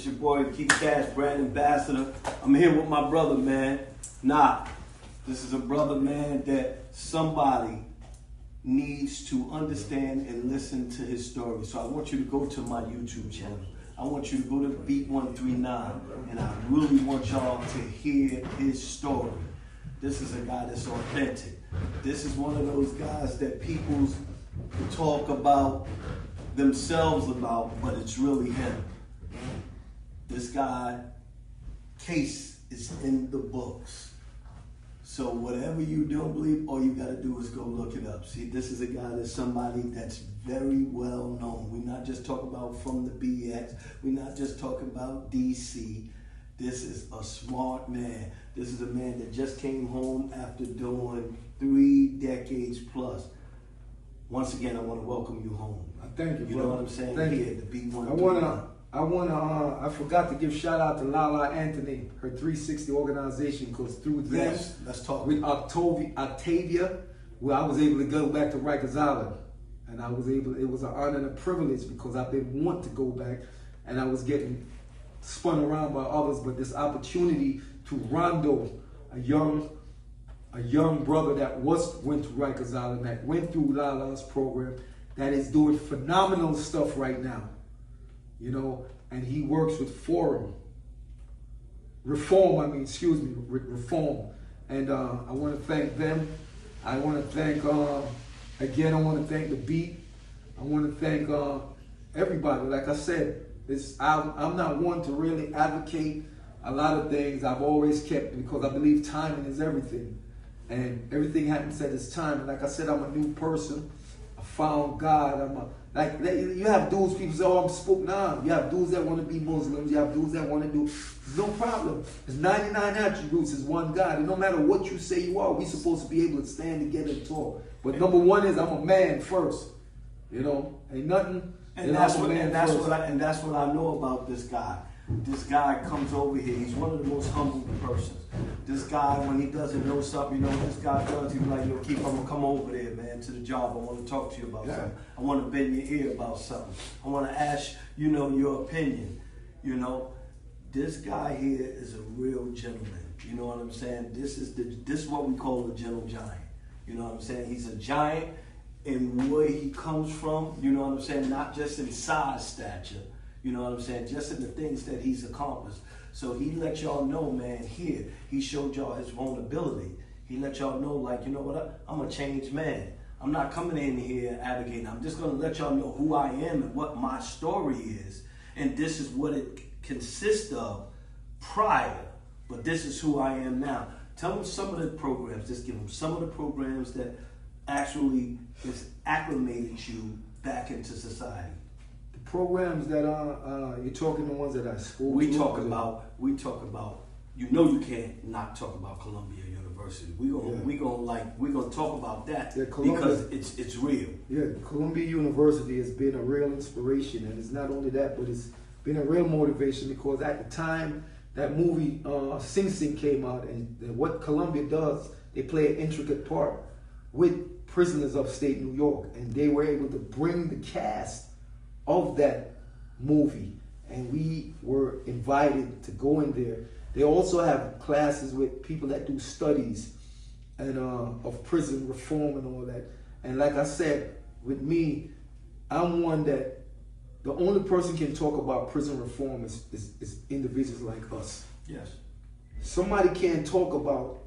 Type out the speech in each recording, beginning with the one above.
It's your boy, Keep Cash, brand ambassador. I'm here with my brother, man. This is a brother, man, that somebody needs to understand and listen to his story. So I want you to go to my YouTube channel. I want you to go to Beat 139, and I really want y'all to hear his story. This is a guy that's authentic. This is one of those guys that people talk about themselves about, but it's really him. This guy, case is in the books. So whatever you don't believe, all you gotta do is go look it up. See, this is a guy that's somebody that's very well known. We're not just talking about from the BX. We're not just talking about DC. This is a smart man. This is a man that just came home after doing 3 decades plus. Once again, I want to welcome you home. Thank you, You bro. know what I'm saying? Thank Here, you. the Beat I forgot to give shout out to Lala Anthony, her 360 organization, because through them, Yes, let's talk. with Octavia, where I was able to go back to Rikers Island. And it was an honor and a privilege because I've been wanting to go back, and I was getting spun around by others, but this opportunity to Rondo, a young brother that went to Rikers Island, that went through Lala's program, that is doing phenomenal stuff right now. You know, and he works with Reform. And I want to thank them. I want to thank, again, I want to thank the Beat. I want to thank everybody. Like I said, I'm not one to really advocate a lot of things. I've always kept, because I believe timing is everything. And everything happens at its time. And like I said, I'm a new person. I found God. You have dudes, people say, oh, I'm spook now. You have dudes that want to be Muslims. You have dudes that want to do, no problem. There's 99 attributes, there's one God. And no matter what you say you are, we're supposed to be able to stand together and talk. But number one is I'm a man first. You know, ain't nothing. And that's what I know about this guy. This guy comes over here. He's one of the most humble persons. This guy, when he doesn't know something, you know what this guy does? He's like, yo, Keith, I'm going to come over there, man, to the job. I want to talk to you about something. I want to bend your ear about something. I want to ask, your opinion. You know, this guy here is a real gentleman. You know what I'm saying? This is what we call a gentle giant. You know what I'm saying? He's a giant in where he comes from. You know what I'm saying? Not just in size, stature. You know what I'm saying? Just in the things that he's accomplished. So he let y'all know, man, here, he showed y'all his vulnerability. He let y'all know, like, you know what, I'm a changed man. I'm not coming in here advocating. I'm just going to let y'all know who I am and what my story is. And this is what it consists of prior. But this is who I am now. Tell them some of the programs. Just give them some of the programs that actually has acclimated you back into society. Programs that you're talking the ones that I school. We talk about. You can't not talk about Columbia University. We're gonna talk about that because it's real. Yeah, Columbia University has been a real inspiration, and it's not only that, but it's been a real motivation because at the time that movie Sing Sing came out, and what Columbia does, they play an intricate part with prisoners of upstate New York, and they were able to bring the cast of that movie, and we were invited to go in there. They also have classes with people that do studies and of prison reform and all that. And like I said, with me, I'm one that the only person can talk about prison reform is individuals like us. Yes. Somebody can't talk about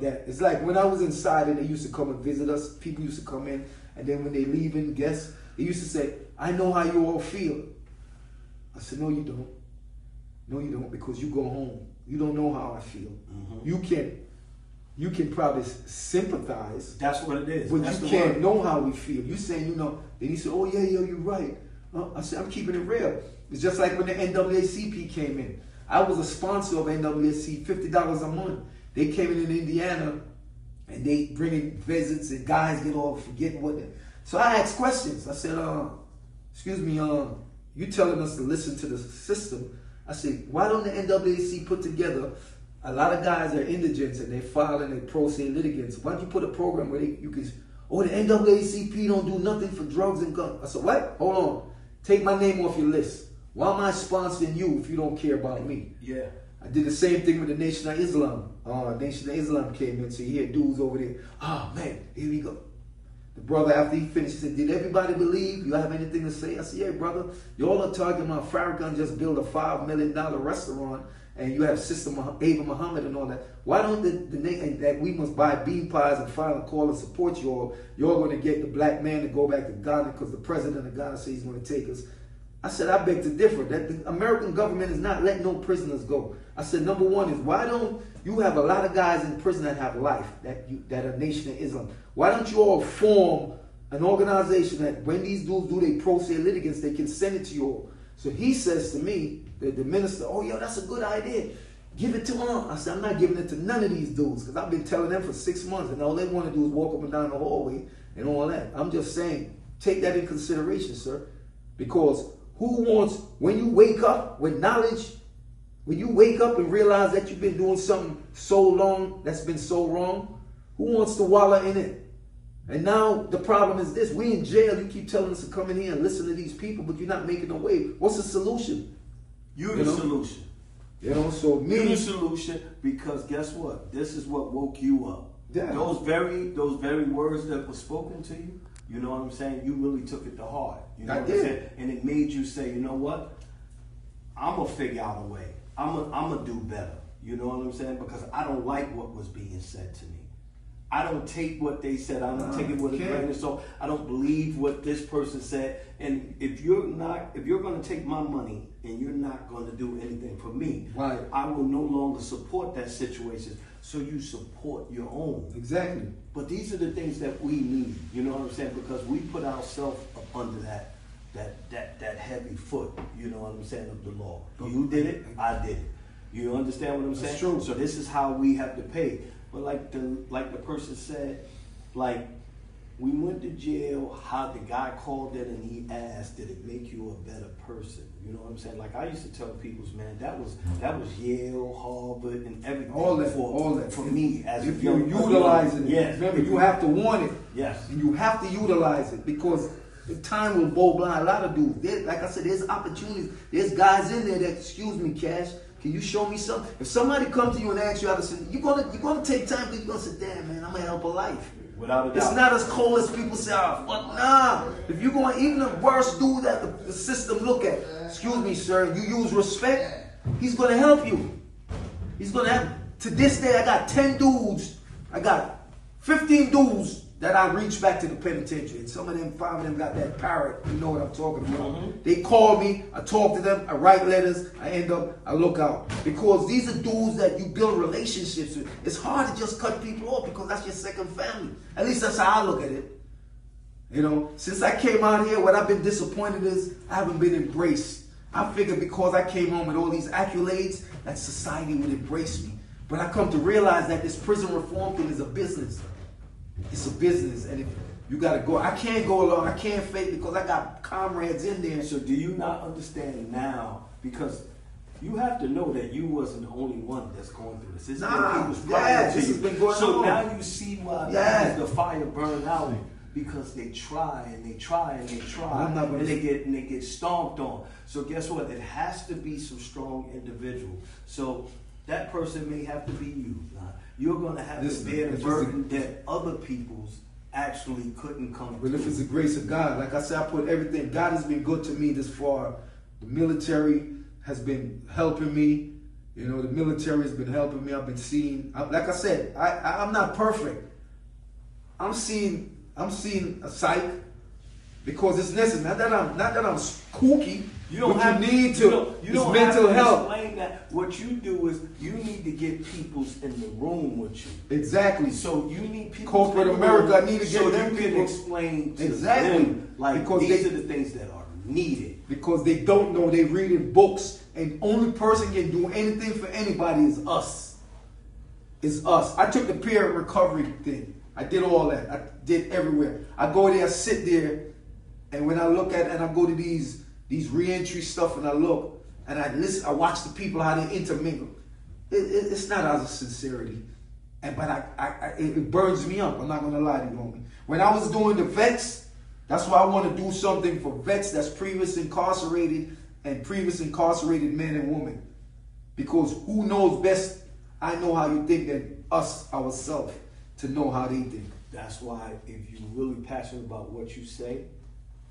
that. It's like when I was inside and they used to come and visit us, people used to come in, and then when they leave in, guests, they used to say, I know how you all feel. I said, no, you don't. No, you don't, because you go home. You don't know how I feel. Mm-hmm. You can probably sympathize. That's what it is. But you can't know how we feel. You saying, then he said, oh, yeah, you're right. I said, I'm keeping it real. It's just like when the NAACP came in. I was a sponsor of NAACP, $50 a month. They came in Indiana, and they bring in visits, and guys get all forgetting what they... So I asked questions. I said, excuse me, you telling us to listen to the system. I said, why don't the NAACP put together, a lot of guys are indigents and they're filing their pro se litigants. Why don't you put a program where you can, the NAACP don't do nothing for drugs and guns. I said, what? Hold on. Take my name off your list. Why am I sponsoring you if you don't care about me? Yeah. I did the same thing with the Nation of Islam. Nation of Islam came in, so you hear dudes over there. Oh man, here we go. The brother, after he finished, he said, "Did everybody believe? You have anything to say?" I said, "Yeah, brother. Y'all are talking about Farrakhan just built a $5 million restaurant, and you have Sister Ava Muhammad and all that. Why don't that we must buy bean pies and file a call and support you all? You're going to get the black man to go back to Ghana because the president of Ghana says he's going to take us." I said, I beg to differ. That the American government is not letting no prisoners go. I said, number one is, why don't you have a lot of guys in prison that have life, that are Nation of Islam? Why don't you all form an organization that when these dudes do their pro se litigants, they can send it to you all? So he says to me, the minister, "Oh, yeah, that's a good idea. Give it to them." I said, "I'm not giving it to none of these dudes because I've been telling them for 6 months, and all they want to do is walk up and down the hallway and all that." I'm just saying, take that in consideration, sir, because who wants, when you wake up with knowledge, when you wake up and realize that you've been doing something so long that's been so wrong, who wants to wallow in it? And now the problem is this: we in jail. You keep telling us to come in here and listen to these people, but you're not making a wave. What's the solution? You're the solution. So me, you're the solution, because guess what? This is what woke you up. Yeah. Those very words that were spoken to you. You know what I'm saying? You really took it to heart. You know I what did. I'm saying? And it made you say, you know what? I'm going to figure out a way. I'm going to do better. You know what I'm saying? Because I don't like what was being said to me. I don't take what they said. I don't take it with a grain of salt. I don't believe what this person said. And if you're going to take my money and you're not going to do anything for me, right, I will no longer support that situation. So you support your own. Exactly. But these are the things that we need. You know what I'm saying? Because we put ourselves up under that heavy foot. You know what I'm saying, of the law. You did it. I did it. You understand what I'm saying? That's true. So this is how we have to pay. But like the person said, like, we went to jail, how the guy called in and he asked, did it make you a better person? You know what I'm saying? Like I used to tell people, man, that was Yale, Harvard, and everything. All that for me as if a young you're utilizing it. Yes. Remember, you have to want it. Yes. And you have to utilize it, because the time will bow blind. A lot of dudes. Like I said, there's opportunities. There's guys in there that, excuse me, Cash, can you show me something? If somebody comes to you and asks you how to sit, you're gonna take time, because you're gonna say, damn, man, I'm gonna help a life. Without a doubt. It's not as cold as people say, oh, fuck, nah. If you're going, even the worst dude that the system look at, excuse me, sir, you use respect, he's gonna help you. He's gonna have, to this day, I got 10 dudes, I got 15 dudes that I reach back to the penitentiary. And some of them, 5 of them got that parrot, you know what I'm talking about. Mm-hmm. They call me, I talk to them, I write letters, I look out. Because these are dudes that you build relationships with. It's hard to just cut people off because that's your second family. At least that's how I look at it. You know, since I came out here, what I've been disappointed is I haven't been embraced. I figured because I came home with all these accolades, that society would embrace me. But I come to realize that this prison reform thing is a business. It's a business, and if you gotta go, I can't go alone, I can't fake, because I got comrades in there. So do you not understand now? Because you have to know that you wasn't the only one that's going through this. It's been people's prior to this you. has been going So on. now you see why the fire burned out, because they try and they try and they try, and they get stomped on. So guess what? It has to be some strong individual. So that person may have to be you. You're going to have to bear the burden that other people's actually couldn't come through. But if it's the grace of God, like I said, I put everything. God has been good to me this far. The military has been helping me. You know, the military has been helping me. I've been seeing, like I said, I'm not perfect. I'm seeing a psych, because it's necessary. Not that I'm kooky. You don't have need to. You don't mental health. Explain that. What you do is you need to get people's in the room with you. Exactly. So you need people. Corporate America, I need to get so them you can people. Explain to exactly. them, like, because these are the things that are needed. Because they don't know. They reading books, and only person can do anything for anybody is us. It's us. I took the peer recovery thing. I did all that. I did everywhere. I go there, I sit there, and when I look at and I go to these re-entry stuff, and I look and I listen, I watch the people how they intermingle. It's not out of sincerity, but it burns me up. I'm not gonna lie to you, homie. When I was doing the vets, that's why I want to do something for vets that's previously incarcerated and previous incarcerated men and women. Because who knows best, I know how you think, than us, ourselves, to know how they think. That's why if you're really passionate about what you say,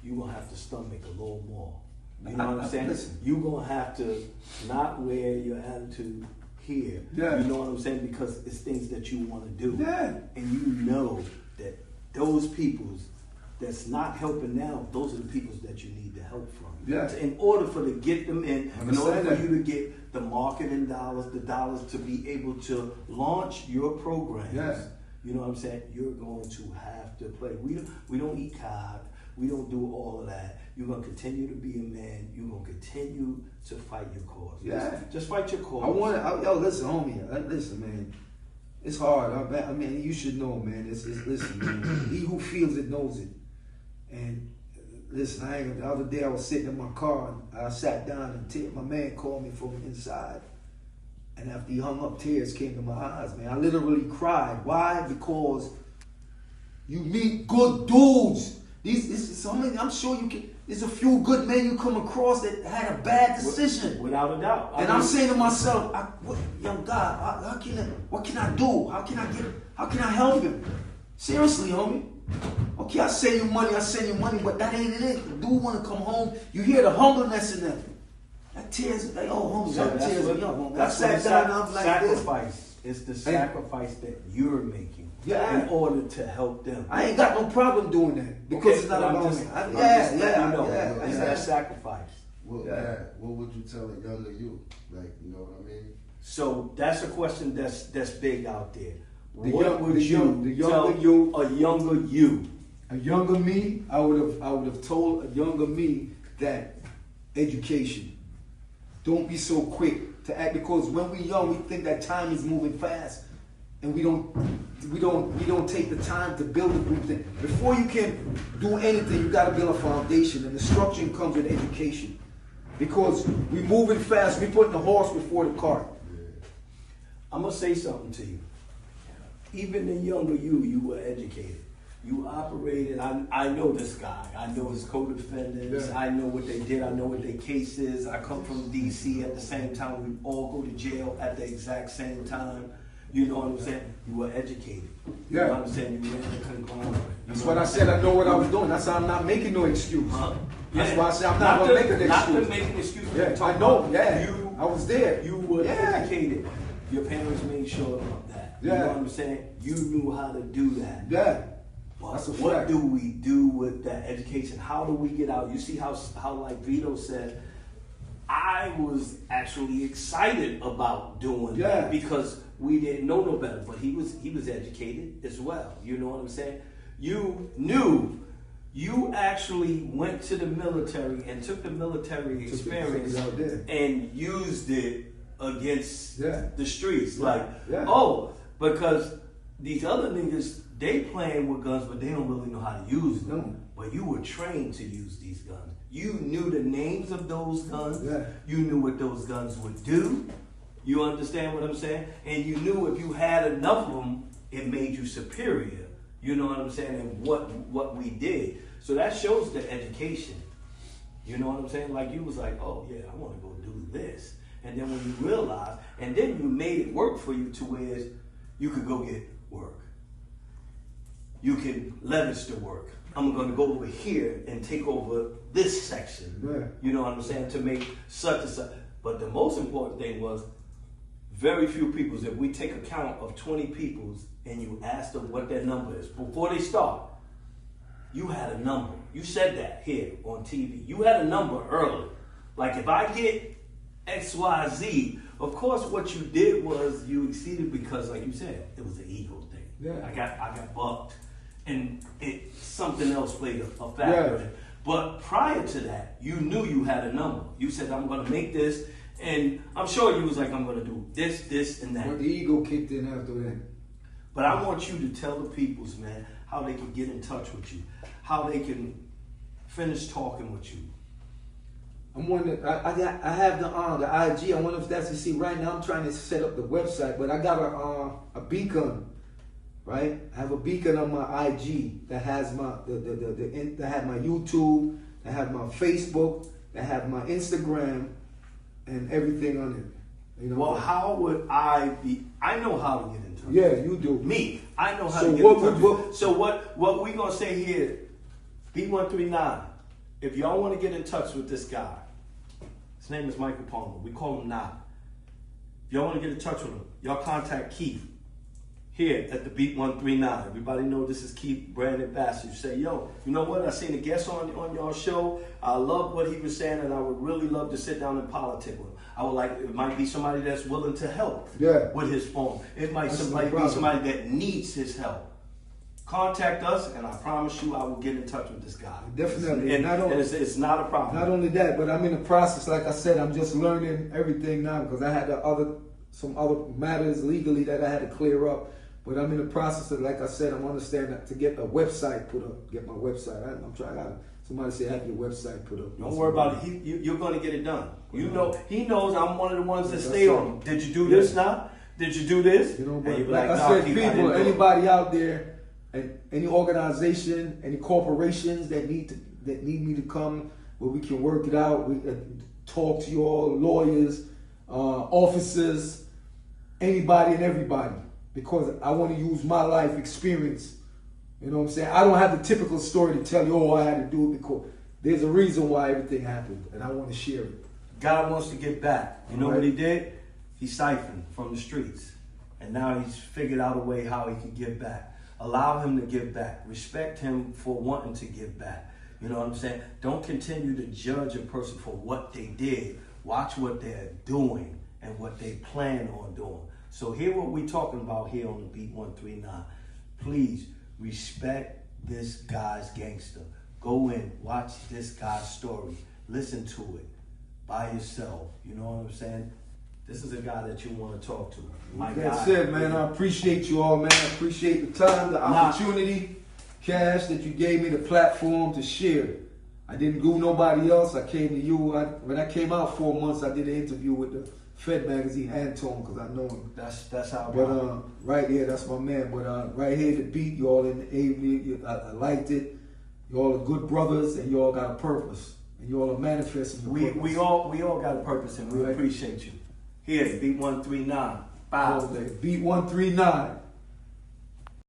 you're going to have to stomach a little more. You know what I'm saying? Listen. You're going to have to not wear your attitude here. Yeah. You know what I'm saying? Because it's things that you want to do. Yeah. And you know that those peoples that's not helping now, those are the peoples that you need the help from. Yeah. In order for to get them in order for that. you to get the marketing dollars, the dollars to be able to launch your programs. Yeah. You know what I'm saying? You're going to have to play. We don't eat cod. We don't do all of that. You're going to continue to be a man. You're going to continue to fight your cause. Yeah. Just fight your cause. Listen, homie. Listen, man. It's hard. I mean, you should know, man. Listen, man. He who feels it knows it. And listen, the other day I was sitting in my car and I sat down and my man called me from inside. And after he hung up, tears came to my eyes, man. I literally cried. Why? Because you meet good dudes. I'm sure you can. There's a few good men you come across that had a bad decision. Without a doubt. And I'm saying to myself, young God, what can I do? How can I help him? Seriously, homie. Okay, I send you money, but that ain't it. The dude want to come home. You hear the humbleness in them. That tears, like, oh, homie, that tears me up, homie. I sat down and I'm like sacrifice. It's the sacrifice that you're making in order to help them. I ain't got no problem doing that because it's not about me. It's that sacrifice. What would you tell a younger you? Like, you know what I mean? So that's a question that's big out there. The younger you, a younger you? A younger me, I would have told a younger me that education. Don't be so quick to act, because when we're young, we think that time is moving fast, and we don't take the time to build a group. Before you can do anything, you got to build a foundation, and the structure comes with education. Because we moving fast, we putting the horse before the cart. I'm gonna say something to you. Even the younger you were educated. You operated, I know this guy. I know his co-defendants. Yeah. I know what they did. I know what their case is. I come from D.C. at the same time. We all go to jail at the exact same time. You know what I'm saying? You were educated. You know what I'm saying? You were in the conglomerate. That's what I said. I know what I was doing. That's why I'm not making no excuse. That's why I said I'm not going to make an excuse. Not to make an excuse. Yeah, I know. Yeah, I was there. You were educated. Your parents made sure of that. You know what I'm saying? You knew how to do that. Yeah. That's a fact. What do we do with that education? How do we get out? You see how like Vito said, I was actually excited about doing that because we didn't know no better. But he was educated as well. You know what I'm saying? You knew. You actually went to the military and took the military experience and used it against the streets. Because these other niggas, they playing with guns, but they don't really know how to use them. No. But you were trained to use these guns. You knew the names of those guns. Yeah. You knew what those guns would do. You understand what I'm saying? And you knew if you had enough of them, it made you superior. You know what I'm saying? And what we did. So that shows the education. You know what I'm saying? Like you was like, oh yeah, I want to go do this. And then when you realized, and then you made it work for you to where you could go get work. You can leverage the work. I'm going to go over here and take over this section. Yeah. You know what I'm saying? To make such and such. But the most important thing was very few peoples. If we take a count of 20 peoples and you ask them what their number is before they start, you had a number. You said that here on TV. You had a number early. Like if I get XYZ, of course what you did was you exceeded because, like you said, it was an ego thing. Yeah. I got bucked. And something else played a factor in it. But prior to that, you knew you had a number. You said, I'm going to make this. And I'm sure you was like, I'm going to do this, and that. But the ego kicked in after that. But I want you to tell the peoples, man, how they can get in touch with you. How they can finish talking with you. I'm wondering, I have the IG. I wonder if that's, you see, right now I'm trying to set up the website, but I got a beacon. Right, I have a beacon on my IG that has my that had my YouTube, that have my Facebook, that have my Instagram and everything on it. You know. Well, how would I be? I know how to get in touch. Yeah, you do. Me, I know how So to get what in touch. would- So what we gonna say here? B139. If y'all want to get in touch with this guy, his name is Michael Palmer. We call him Nah. If y'all want to get in touch with him, y'all contact Keith here at the Beat 139. Everybody know this is Keith, brand ambassador. You say, yo, you know what? I seen a guest on your show. I love what he was saying, and I would really love to sit down and politic with him. I would like, it might be somebody that's willing to help with his phone. It might be somebody that needs his help. Contact us, and I promise you I will get in touch with this guy. Definitely. And it's not a problem. Not only that, but I'm in the process, like I said, I'm just learning everything now because I had some other matters legally that I had to clear up. But I'm in the process of, like I said, I'm understanding to get a website put up, get my website. I'm trying. Somebody say have your website put up. Don't worry about it. You're going to get it done. You know, he knows I'm one of the ones that stay on him. Did you do this now? Did you do this? You know, but like I said, people, anybody out there, and any organization, any corporations that need me to come, where we can work it out. We talk to you all, lawyers, officers, anybody and everybody, because I want to use my life experience. You know what I'm saying? I don't have the typical story to tell you, oh, I had to do it because there's a reason why everything happened, and I want to share it. God wants to get back. You know what he did? He siphoned from the streets, and now he's figured out a way how he can give back. Allow him to give back. Respect him for wanting to give back. You know what I'm saying? Don't continue to judge a person for what they did. Watch what they're doing and what they plan on doing. So hear what we're talking about here on the Beat 139. Please respect this guy's gangster. Go in, watch this guy's story. Listen to it by yourself. You know what I'm saying? This is a guy that you want to talk to. That's it, man. I appreciate you all, man. I appreciate the time, the opportunity, Cash, that you gave me the platform to share it. I didn't go nobody else. I came to you. When I came out 4 months, I did an interview with the Fed magazine, Anton, because I know him. That's how. But right here, that's my man. But right here, the beat, you all in the evening, I liked it. You all are good brothers, and you all got a purpose, and you all are manifesting the purpose. We all got a purpose, and we appreciate you. Here, Beat 139. Bye. Beat 139.